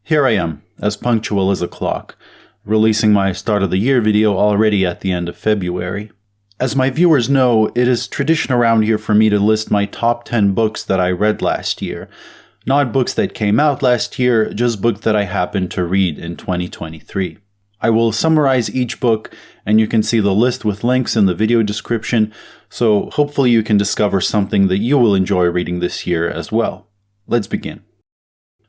Here I am, as punctual as a clock, releasing my start of the year video already at the end of February. As my viewers know, it is tradition around here for me to list my top 10 books that I read last year. Not books that came out last year, just books that I happened to read in 2023. I will summarize each book, and you can see the list with links in the video description, so hopefully you can discover something that you will enjoy reading this year as well. Let's begin.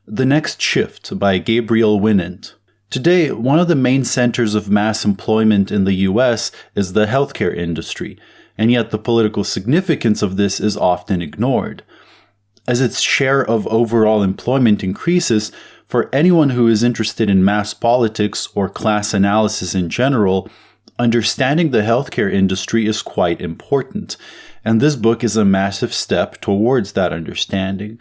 The Next Shift by Gabriel Winant. Today, one of the main centers of mass employment in the US is the healthcare industry, and yet the political significance of this is often ignored. As its share of overall employment increases, for anyone who is interested in mass politics or class analysis in general, understanding the healthcare industry is quite important, and this book is a massive step towards that understanding.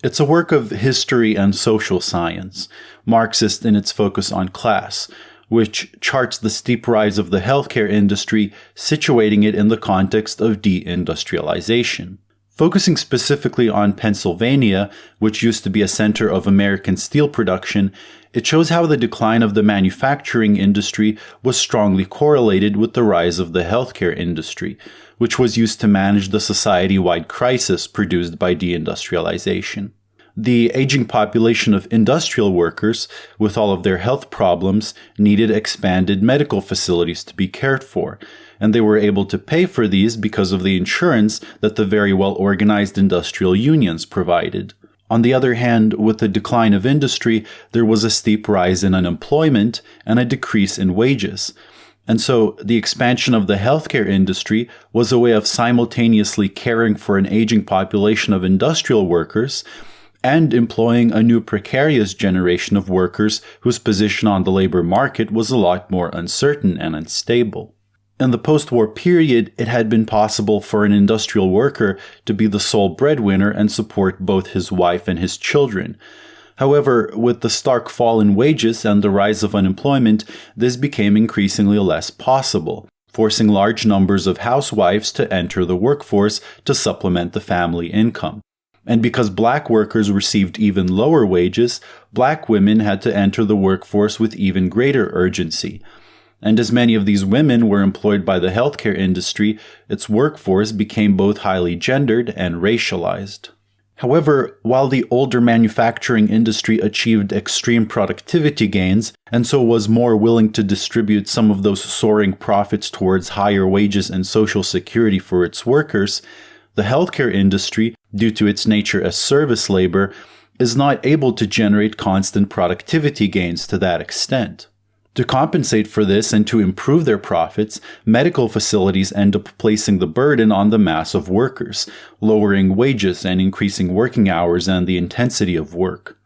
It's a work of history and social science, Marxist in its focus on class, which charts the steep rise of the healthcare industry, situating it in the context of deindustrialization. Focusing specifically on Pennsylvania, which used to be a center of American steel production, it shows how the decline of the manufacturing industry was strongly correlated with the rise of the healthcare industry, which was used to manage the society-wide crisis produced by deindustrialization. The aging population of industrial workers, with all of their health problems, needed expanded medical facilities to be cared for, and they were able to pay for these because of the insurance that the very well-organized industrial unions provided. On the other hand, with the decline of industry, there was a steep rise in unemployment and a decrease in wages. And so, the expansion of the healthcare industry was a way of simultaneously caring for an aging population of industrial workers and employing a new precarious generation of workers whose position on the labor market was a lot more uncertain and unstable. In the post-war period, it had been possible for an industrial worker to be the sole breadwinner and support both his wife and his children. However, with the stark fall in wages and the rise of unemployment, this became increasingly less possible, forcing large numbers of housewives to enter the workforce to supplement the family income. And because black workers received even lower wages, black women had to enter the workforce with even greater urgency. And as many of these women were employed by the healthcare industry, its workforce became both highly gendered and racialized. However, while the older manufacturing industry achieved extreme productivity gains, and so was more willing to distribute some of those soaring profits towards higher wages and social security for its workers, the healthcare industry, due to its nature as service labor, is not able to generate constant productivity gains to that extent. To compensate for this and to improve their profits, medical facilities end up placing the burden on the mass of workers, lowering wages and increasing working hours and the intensity of work.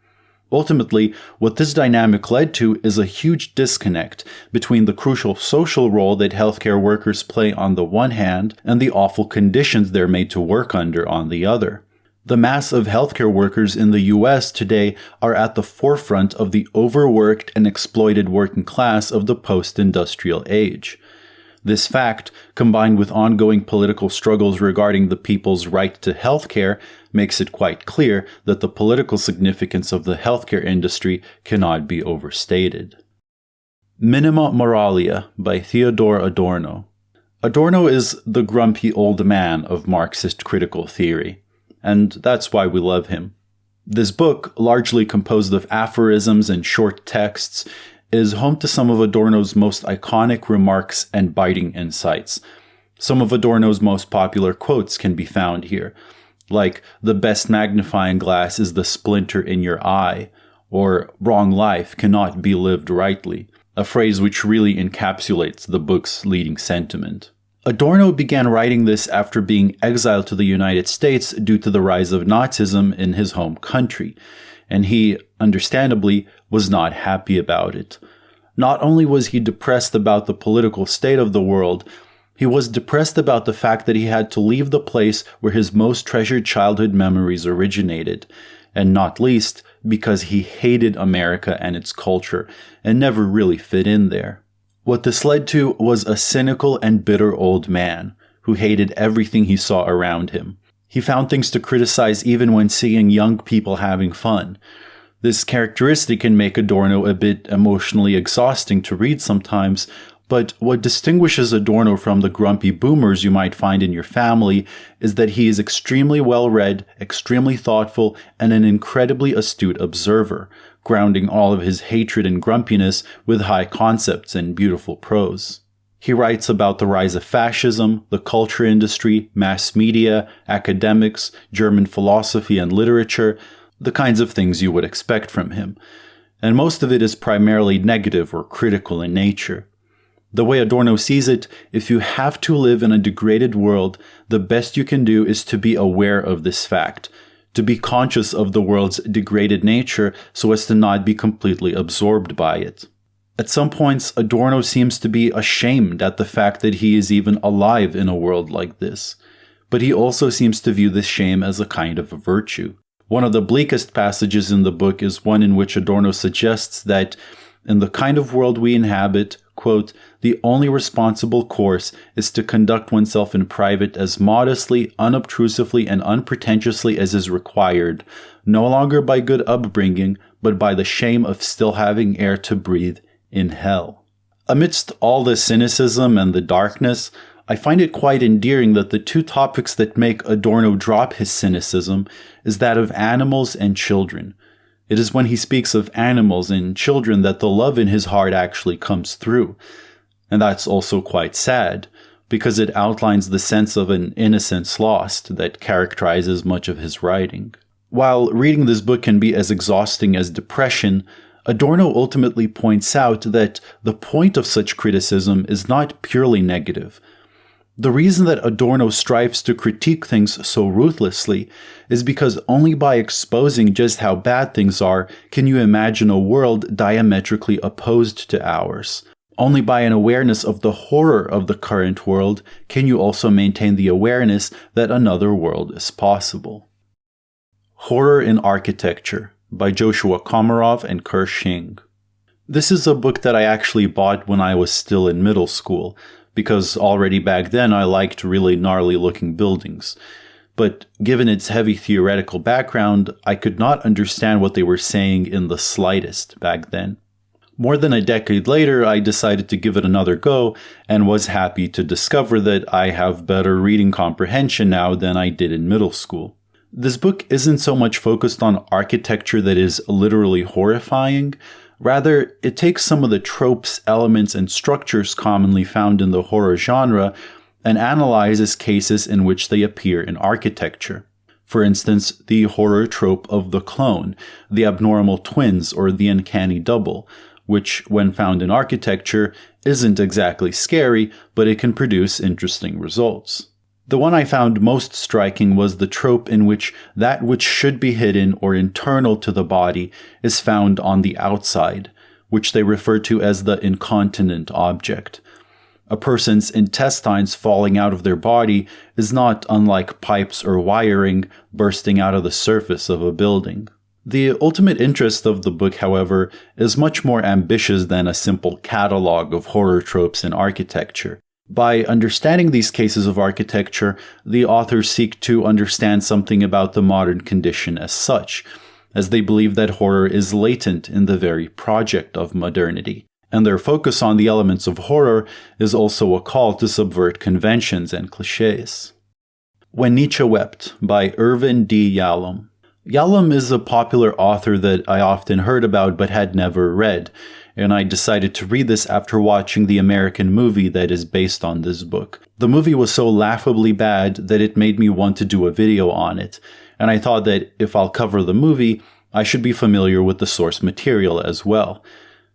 Ultimately, what this dynamic led to is a huge disconnect between the crucial social role that healthcare workers play on the one hand and the awful conditions they're made to work under on the other. The mass of healthcare workers in the US today are at the forefront of the overworked and exploited working class of the post-industrial age. This fact, combined with ongoing political struggles regarding the people's right to healthcare, makes it quite clear that the political significance of the healthcare industry cannot be overstated. Minima Moralia by Theodor Adorno. Adorno is the grumpy old man of Marxist critical theory. And that's why we love him. This book, largely composed of aphorisms and short texts, is home to some of Adorno's most iconic remarks and biting insights. Some of Adorno's most popular quotes can be found here, like, "The best magnifying glass is the splinter in your eye," or "Wrong life cannot be lived rightly," a phrase which really encapsulates the book's leading sentiment. Adorno began writing this after being exiled to the United States due to the rise of Nazism in his home country, and he, understandably, was not happy about it. Not only was he depressed about the political state of the world, he was depressed about the fact that he had to leave the place where his most treasured childhood memories originated, and not least because he hated America and its culture and never really fit in there. What this led to was a cynical and bitter old man who hated everything he saw around him. He found things to criticize even when seeing young people having fun. This characteristic can make Adorno a bit emotionally exhausting to read sometimes, but what distinguishes Adorno from the grumpy boomers you might find in your family is that he is extremely well-read, extremely thoughtful, and an incredibly astute observer, grounding all of his hatred and grumpiness with high concepts and beautiful prose. He writes about the rise of fascism, the culture industry, mass media, academics, German philosophy and literature, the kinds of things you would expect from him. And most of it is primarily negative or critical in nature. The way Adorno sees it, if you have to live in a degraded world, the best you can do is to be aware of this fact, to be conscious of the world's degraded nature so as to not be completely absorbed by it. At some points, Adorno seems to be ashamed at the fact that he is even alive in a world like this, but he also seems to view this shame as a kind of a virtue. One of the bleakest passages in the book is one in which Adorno suggests that, in the kind of world we inhabit, quote, the only responsible course is to conduct oneself in private as modestly, unobtrusively, and unpretentiously as is required, no longer by good upbringing, but by the shame of still having air to breathe in hell. Amidst all the cynicism and the darkness, I find it quite endearing that the two topics that make Adorno drop his cynicism is that of animals and children. It is when he speaks of animals and children that the love in his heart actually comes through. And that's also quite sad, because it outlines the sense of an innocence lost that characterizes much of his writing. While reading this book can be as exhausting as depression, Adorno ultimately points out that the point of such criticism is not purely negative. The reason that Adorno strives to critique things so ruthlessly is because only by exposing just how bad things are can you imagine a world diametrically opposed to ours. Only by an awareness of the horror of the current world can you also maintain the awareness that another world is possible. Horror in Architecture by Joshua Komarov and Kerr Shing. This is a book that I actually bought when I was still in middle school, because already back then I liked really gnarly-looking buildings. But given its heavy theoretical background, I could not understand what they were saying in the slightest back then. More than a decade later, I decided to give it another go, and was happy to discover that I have better reading comprehension now than I did in middle school. This book isn't so much focused on architecture that is literally horrifying. Rather, it takes some of the tropes, elements, and structures commonly found in the horror genre and analyzes cases in which they appear in architecture. For instance, the horror trope of the clone, the abnormal twins, or the uncanny double, which, when found in architecture, isn't exactly scary, but it can produce interesting results. The one I found most striking was the trope in which that which should be hidden or internal to the body is found on the outside, which they refer to as the incontinent object. A person's intestines falling out of their body is not unlike pipes or wiring bursting out of the surface of a building. The ultimate interest of the book, however, is much more ambitious than a simple catalog of horror tropes in architecture. By understanding these cases of architecture, the authors seek to understand something about the modern condition as such, as they believe that horror is latent in the very project of modernity, and their focus on the elements of horror is also a call to subvert conventions and clichés. When Nietzsche Wept by Irvin D. Yalom. Yalom is a popular author that I often heard about but had never read, and I decided to read this after watching the American movie that is based on this book. The movie was so laughably bad that it made me want to do a video on it, and I thought that if I'll cover the movie, I should be familiar with the source material as well.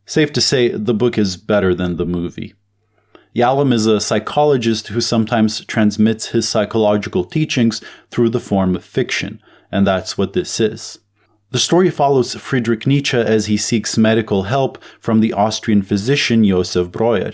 Safe to say, the book is better than the movie. Yalom is a psychologist who sometimes transmits his psychological teachings through the form of fiction, and that's what this is. The story follows Friedrich Nietzsche as he seeks medical help from the Austrian physician Josef Breuer,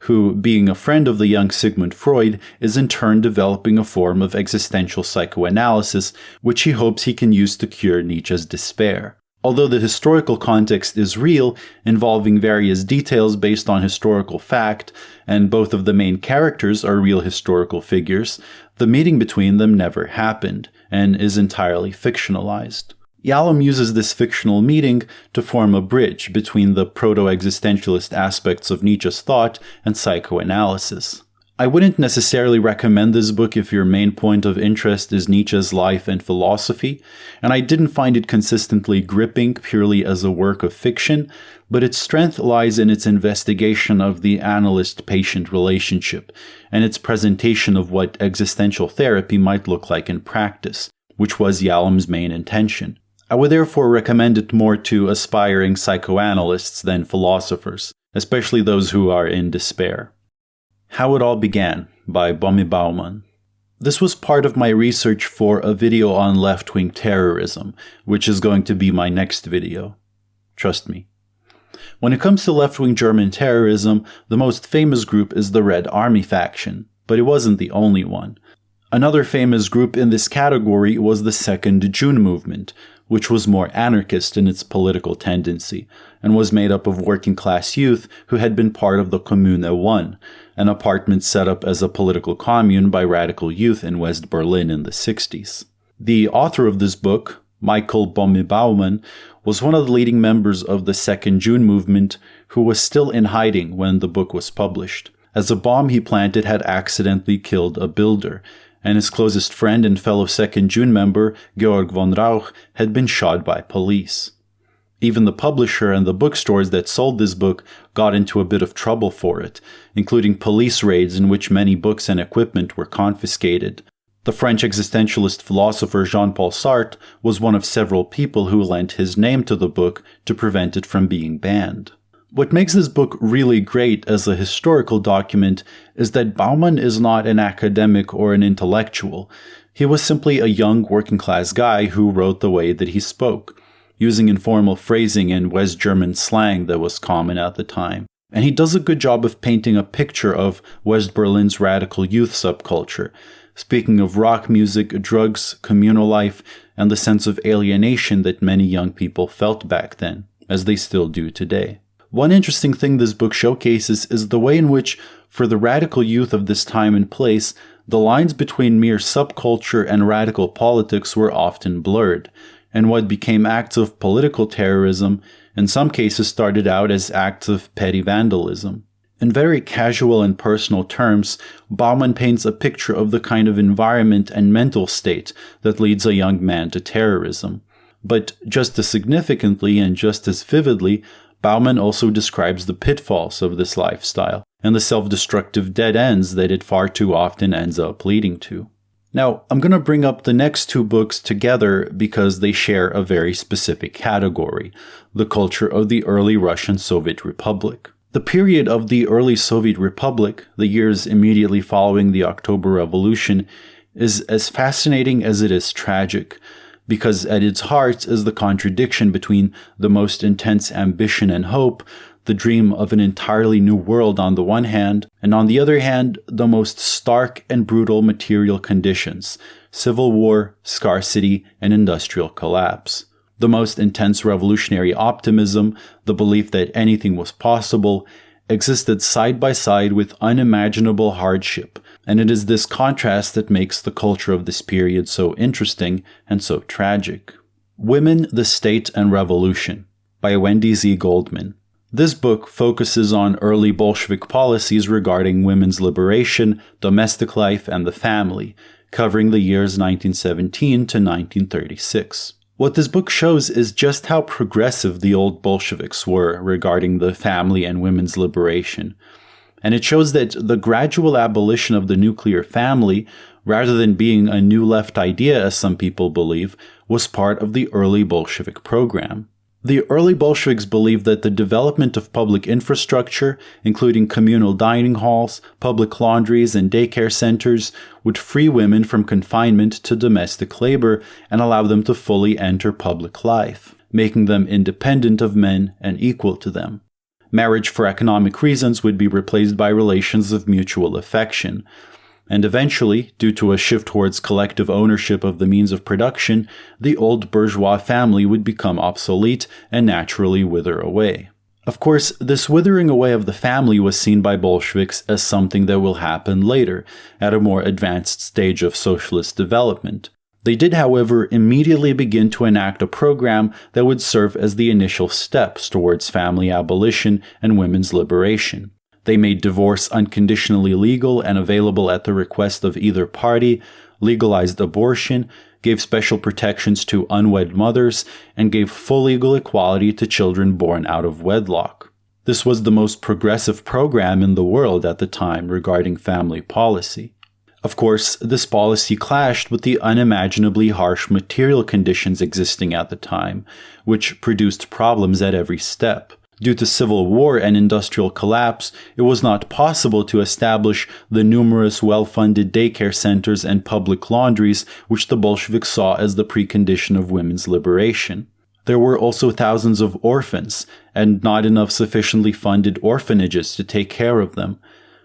who, being a friend of the young Sigmund Freud, is in turn developing a form of existential psychoanalysis which he hopes he can use to cure Nietzsche's despair. Although the historical context is real, involving various details based on historical fact, and both of the main characters are real historical figures, the meeting between them never happened, and is entirely fictionalized. Yalom uses this fictional meeting to form a bridge between the proto-existentialist aspects of Nietzsche's thought and psychoanalysis. I wouldn't necessarily recommend this book if your main point of interest is Nietzsche's life and philosophy, and I didn't find it consistently gripping purely as a work of fiction, but its strength lies in its investigation of the analyst-patient relationship and its presentation of what existential therapy might look like in practice, which was Yalom's main intention. I would therefore recommend it more to aspiring psychoanalysts than philosophers, especially those who are in despair. How It All Began by Bomi Bauman. This was part of my research for a video on left-wing terrorism, which is going to be my next video. Trust me. When it comes to left-wing German terrorism, the most famous group is the Red Army faction, but it wasn't the only one. Another famous group in this category was the Second June movement, which was more anarchist in its political tendency, and was made up of working-class youth who had been part of the Kommune 1, an apartment set up as a political commune by radical youth in West Berlin in the 60s. The author of this book, Michael Bomi Bauman, was one of the leading members of the Second June movement who was still in hiding when the book was published, as a bomb he planted had accidentally killed a builder, and his closest friend and fellow Second June member, Georg von Rauch, had been shot by police. Even the publisher and the bookstores that sold this book got into a bit of trouble for it, including police raids in which many books and equipment were confiscated. The French existentialist philosopher Jean-Paul Sartre was one of several people who lent his name to the book to prevent it from being banned. What makes this book really great as a historical document is that Bauman is not an academic or an intellectual. He was simply a young working-class guy who wrote the way that he spoke, using informal phrasing and West German slang that was common at the time. And he does a good job of painting a picture of West Berlin's radical youth subculture, speaking of rock music, drugs, communal life, and the sense of alienation that many young people felt back then, as they still do today. One interesting thing this book showcases is the way in which, for the radical youth of this time and place, the lines between mere subculture and radical politics were often blurred, and what became acts of political terrorism in some cases started out as acts of petty vandalism. In very casual and personal terms, Bauman paints a picture of the kind of environment and mental state that leads a young man to terrorism. But just as significantly and just as vividly, Bauman also describes the pitfalls of this lifestyle and the self-destructive dead ends that it far too often ends up leading to. Now, I'm going to bring up the next two books together because they share a very specific category, the culture of the early Russian Soviet Republic. The period of the early Soviet Republic, the years immediately following the October Revolution, is as fascinating as it is tragic, because at its heart is the contradiction between the most intense ambition and hope, the dream of an entirely new world on the one hand, and on the other hand, the most stark and brutal material conditions, civil war, scarcity, and industrial collapse. The most intense revolutionary optimism, the belief that anything was possible, existed side by side with unimaginable hardship, and it is this contrast that makes the culture of this period so interesting and so tragic. Women, the State, and Revolution by Wendy Z. Goldman. This book focuses on early Bolshevik policies regarding women's liberation, domestic life, and the family, covering the years 1917 to 1936. What this book shows is just how progressive the old Bolsheviks were regarding the family and women's liberation. And it shows that the gradual abolition of the nuclear family, rather than being a new left idea as some people believe, was part of the early Bolshevik program. The early Bolsheviks believed that the development of public infrastructure, including communal dining halls, public laundries, and daycare centers, would free women from confinement to domestic labor and allow them to fully enter public life, making them independent of men and equal to them. Marriage for economic reasons would be replaced by relations of mutual affection. And eventually, due to a shift towards collective ownership of the means of production, the old bourgeois family would become obsolete and naturally wither away. Of course, this withering away of the family was seen by Bolsheviks as something that will happen later, at a more advanced stage of socialist development. They did, however, immediately begin to enact a program that would serve as the initial steps towards family abolition and women's liberation. They made divorce unconditionally legal and available at the request of either party, legalized abortion, gave special protections to unwed mothers, and gave full legal equality to children born out of wedlock. This was the most progressive program in the world at the time regarding family policy. Of course, this policy clashed with the unimaginably harsh material conditions existing at the time, which produced problems at every step. Due to civil war and industrial collapse, it was not possible to establish the numerous well-funded daycare centers and public laundries which the Bolsheviks saw as the precondition of women's liberation. There were also thousands of orphans, and not enough sufficiently funded orphanages to take care of them.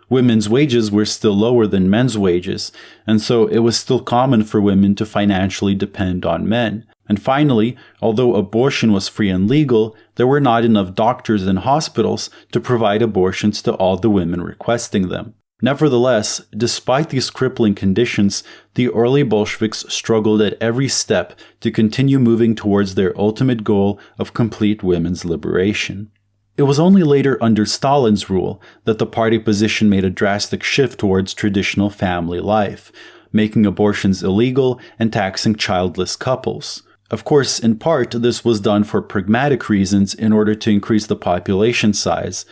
Women's wages were still lower than men's wages, and so it was still common for women to financially depend on men. And finally, although abortion was free and legal, there were not enough doctors and hospitals to provide abortions to all the women requesting them. Nevertheless, despite these crippling conditions, the early Bolsheviks struggled at every step to continue moving towards their ultimate goal of complete women's liberation. It was only later under Stalin's rule that the party position made a drastic shift towards traditional family life, making abortions illegal and taxing childless couples. Of course, in part, this was done for pragmatic reasons in order to increase the population size.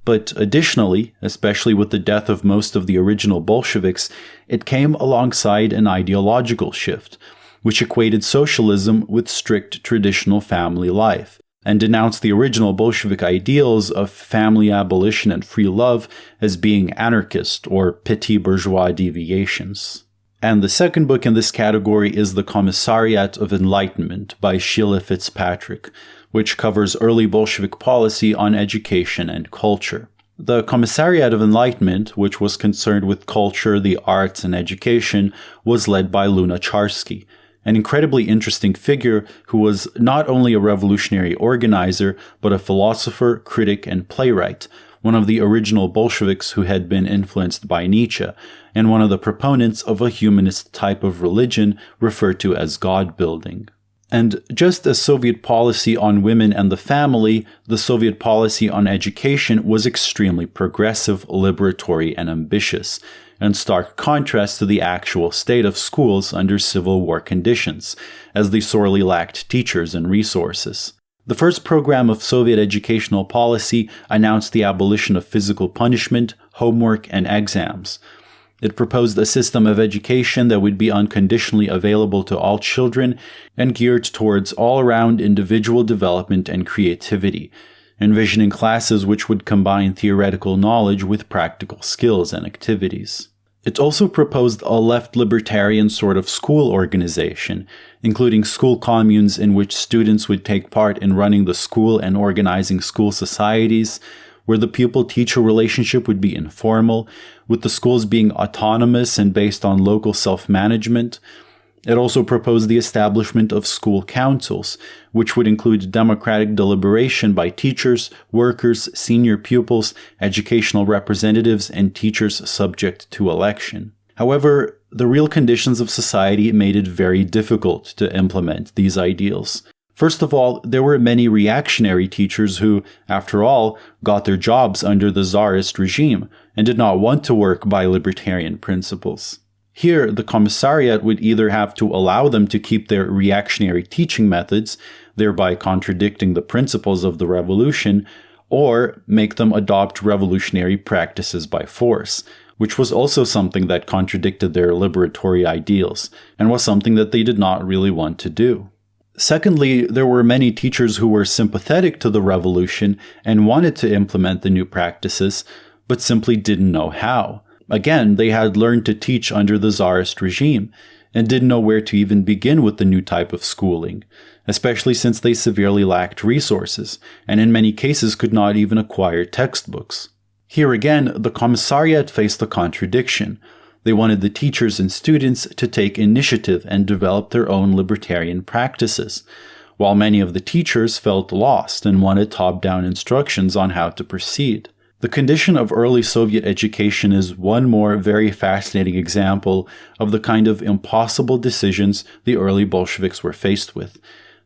But additionally, especially with the death of most of the original Bolsheviks, it came alongside an ideological shift, which equated socialism with strict traditional family life, and denounced the original Bolshevik ideals of family abolition and free love as being anarchist or petit bourgeois deviations. And the second book in this category is The Commissariat of Enlightenment by Sheila Fitzpatrick, which covers early Bolshevik policy on education and culture. The Commissariat of Enlightenment, which was concerned with culture, the arts, and education, was led by Lunacharsky, an incredibly interesting figure who was not only a revolutionary organizer, but a philosopher, critic, and playwright, one of the original Bolsheviks who had been influenced by Nietzsche, and one of the proponents of a humanist type of religion referred to as God-building. And just as Soviet policy on women and the family, the Soviet policy on education was extremely progressive, liberatory, and ambitious, in stark contrast to the actual state of schools under Civil War conditions, as they sorely lacked teachers and resources. The first program of Soviet educational policy announced the abolition of physical punishment, homework, and exams. It proposed a system of education that would be unconditionally available to all children and geared towards all-around individual development and creativity, envisioning classes which would combine theoretical knowledge with practical skills and activities. It also proposed a left libertarian sort of school organization, including school communes in which students would take part in running the school and organizing school societies, where the pupil-teacher relationship would be informal, with the schools being autonomous and based on local self-management. It also proposed the establishment of school councils, which would include democratic deliberation by teachers, workers, senior pupils, educational representatives, and teachers subject to election. However, the real conditions of society made it very difficult to implement these ideals. First of all, there were many reactionary teachers who, after all, got their jobs under the Tsarist regime and did not want to work by libertarian principles. Here, the commissariat would either have to allow them to keep their reactionary teaching methods, thereby contradicting the principles of the revolution, or make them adopt revolutionary practices by force, which was also something that contradicted their liberatory ideals, and was something that they did not really want to do. Secondly, there were many teachers who were sympathetic to the revolution and wanted to implement the new practices, but simply didn't know how. Again, they had learned to teach under the Tsarist regime, and didn't know where to even begin with the new type of schooling, especially since they severely lacked resources, and in many cases could not even acquire textbooks. Here again, the commissariat faced a contradiction. They wanted the teachers and students to take initiative and develop their own libertarian practices, while many of the teachers felt lost and wanted top-down instructions on how to proceed. The condition of early Soviet education is one more very fascinating example of the kind of impossible decisions the early Bolsheviks were faced with,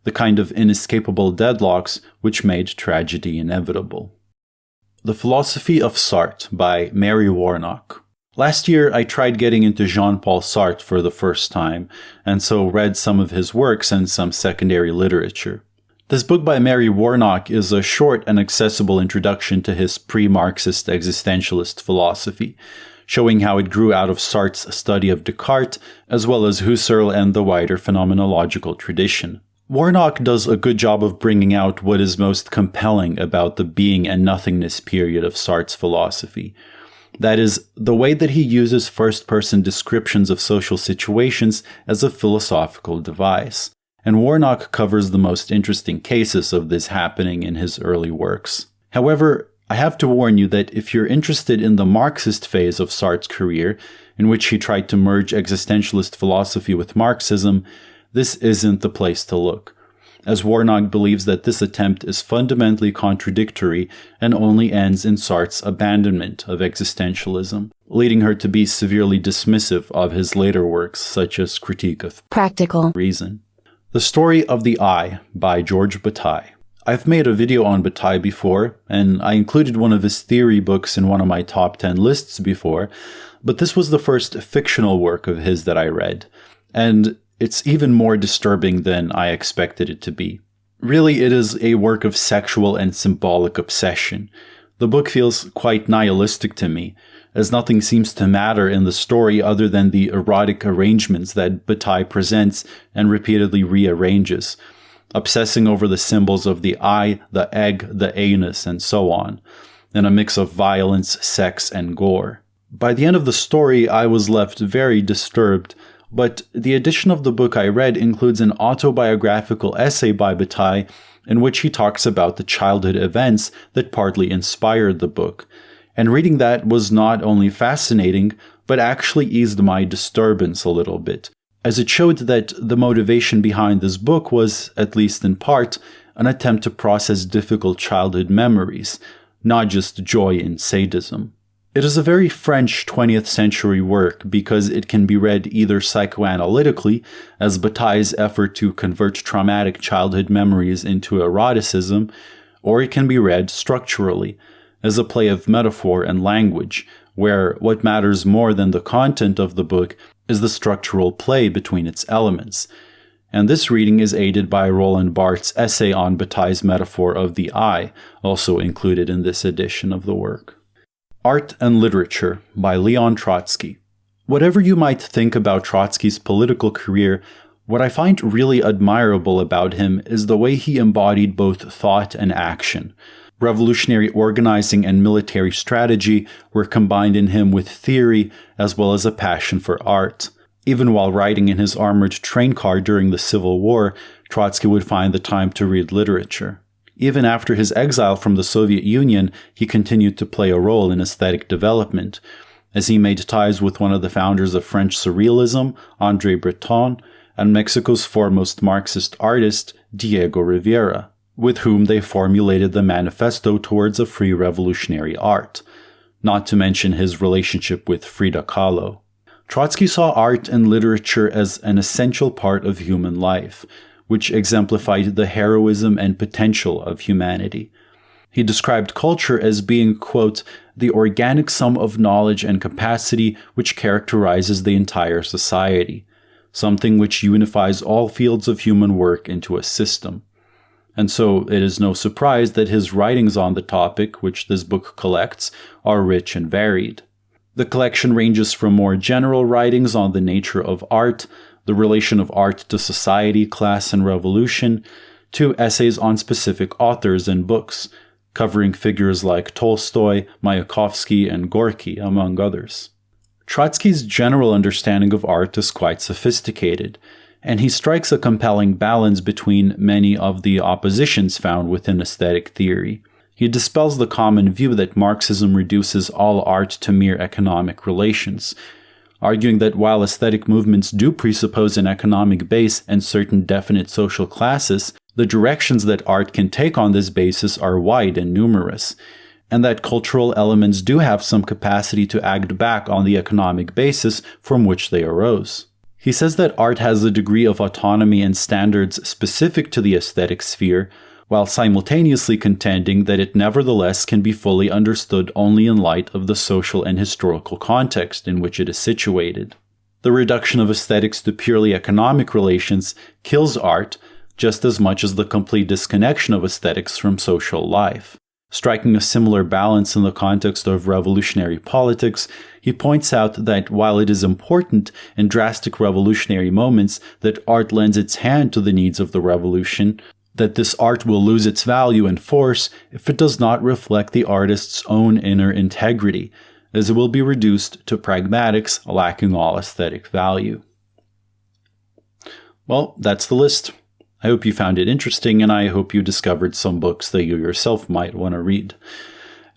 the kind of inescapable deadlocks which made tragedy inevitable. The Philosophy of Sart by Mary Warnock. Last year, I tried getting into Jean-Paul Sartre for the first time, and so read some of his works and some secondary literature. This book by Mary Warnock is a short and accessible introduction to his pre-Marxist existentialist philosophy, showing how it grew out of Sartre's study of Descartes, as well as Husserl and the wider phenomenological tradition. Warnock does a good job of bringing out what is most compelling about the being and nothingness period of Sartre's philosophy. That is, the way that he uses first-person descriptions of social situations as a philosophical device. And Warnock covers the most interesting cases of this happening in his early works. However, I have to warn you that if you're interested in the Marxist phase of Sartre's career, in which he tried to merge existentialist philosophy with Marxism, this isn't the place to look, as Warnock believes that this attempt is fundamentally contradictory and only ends in Sartre's abandonment of existentialism, leading her to be severely dismissive of his later works, such as Critique of Practical Reason. The Story of the I by George Bataille. I've made a video on Bataille before, and I included one of his theory books in one of my top 10 lists before, but this was the first fictional work of his that I read, and it's even more disturbing than I expected it to be. Really, it is a work of sexual and symbolic obsession. The book feels quite nihilistic to me, as nothing seems to matter in the story other than the erotic arrangements that Bataille presents and repeatedly rearranges, obsessing over the symbols of the eye, the egg, the anus, and so on, in a mix of violence, sex, and gore. By the end of the story, I was left very disturbed, but the edition of the book I read includes an autobiographical essay by Bataille in which he talks about the childhood events that partly inspired the book. And reading that was not only fascinating, but actually eased my disturbance a little bit, as it showed that the motivation behind this book was, at least in part, an attempt to process difficult childhood memories, not just joy in sadism. It is a very French 20th century work because it can be read either psychoanalytically, as Bataille's effort to convert traumatic childhood memories into eroticism, or it can be read structurally, as a play of metaphor and language, where what matters more than the content of the book is the structural play between its elements. And this reading is aided by Roland Barthes' essay on Bataille's metaphor of the eye, also included in this edition of the work. Art and Literature by Leon Trotsky. Whatever you might think about Trotsky's political career, what I find really admirable about him is the way he embodied both thought and action. Revolutionary organizing and military strategy were combined in him with theory as well as a passion for art. Even while riding in his armored train car during the Civil War, Trotsky would find the time to read literature. Even after his exile from the Soviet Union, he continued to play a role in aesthetic development, as he made ties with one of the founders of French Surrealism, André Breton, and Mexico's foremost Marxist artist, Diego Rivera, with whom they formulated the Manifesto towards a free revolutionary art, not to mention his relationship with Frida Kahlo. Trotsky saw art and literature as an essential part of human life, which exemplified the heroism and potential of humanity. He described culture as being, quote, the organic sum of knowledge and capacity which characterizes the entire society, something which unifies all fields of human work into a system. And so it is no surprise that his writings on the topic, which this book collects, are rich and varied. The collection ranges from more general writings on the nature of art, the relation of art to society, class, and revolution, to essays on specific authors and books, covering figures like Tolstoy, Mayakovsky, and Gorky, among others. Trotsky's general understanding of art is quite sophisticated, and he strikes a compelling balance between many of the oppositions found within aesthetic theory. He dispels the common view that Marxism reduces all art to mere economic relations, arguing that while aesthetic movements do presuppose an economic base and certain definite social classes, the directions that art can take on this basis are wide and numerous, and that cultural elements do have some capacity to act back on the economic basis from which they arose. He says that art has a degree of autonomy and standards specific to the aesthetic sphere, while simultaneously contending that it nevertheless can be fully understood only in light of the social and historical context in which it is situated. The reduction of aesthetics to purely economic relations kills art just as much as the complete disconnection of aesthetics from social life. Striking a similar balance in the context of revolutionary politics, he points out that while it is important in drastic revolutionary moments that art lends its hand to the needs of the revolution, that this art will lose its value and force if it does not reflect the artist's own inner integrity, as it will be reduced to pragmatics lacking all aesthetic value. Well, that's the list. I hope you found it interesting, and I hope you discovered some books that you yourself might want to read.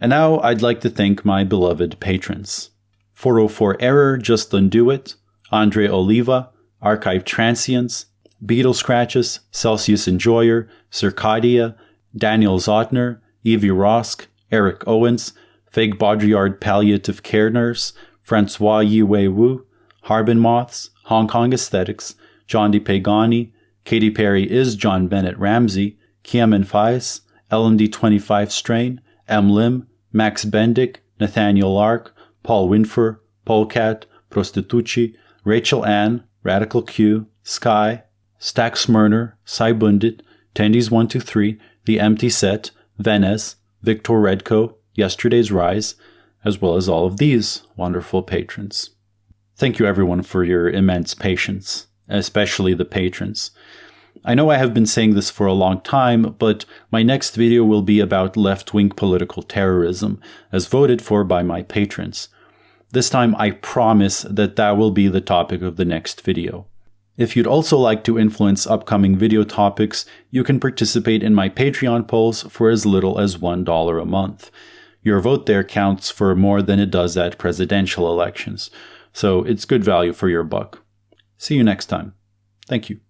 And now I'd like to thank my beloved patrons. 404 Error, Just Undo It, Andre Oliva, Archive Transients, Beetle Scratches, Celsius Enjoyer, Circadia, Daniel Zotner, Evie Rosk, Eric Owens, Fake Baudrillard Palliative Care Nurse, Francois Yi-Wei Wu, Harbin Moths, Hong Kong Aesthetics, John D. Pagani, Katy Perry is John Bennett Ramsey, Kiaman Fais, LMD25 Strain, M. Lim, Max Bendick, Nathaniel Lark, Paul Winfer, Polecat, Prostitucci, Rachel Ann, Radical Q, Sky, Stack Smyrner, Cy Bundit, Tendies123, The Empty Set, Venez, Victor Redco, Yesterday's Rise, as well as all of these wonderful patrons. Thank you everyone for your immense patience, especially the patrons. I know I have been saying this for a long time, but my next video will be about left-wing political terrorism, as voted for by my patrons. This time I promise that will be the topic of the next video. If you'd also like to influence upcoming video topics, you can participate in my Patreon polls for as little as $1 a month. Your vote there counts for more than it does at presidential elections, so it's good value for your buck. See you next time. Thank you.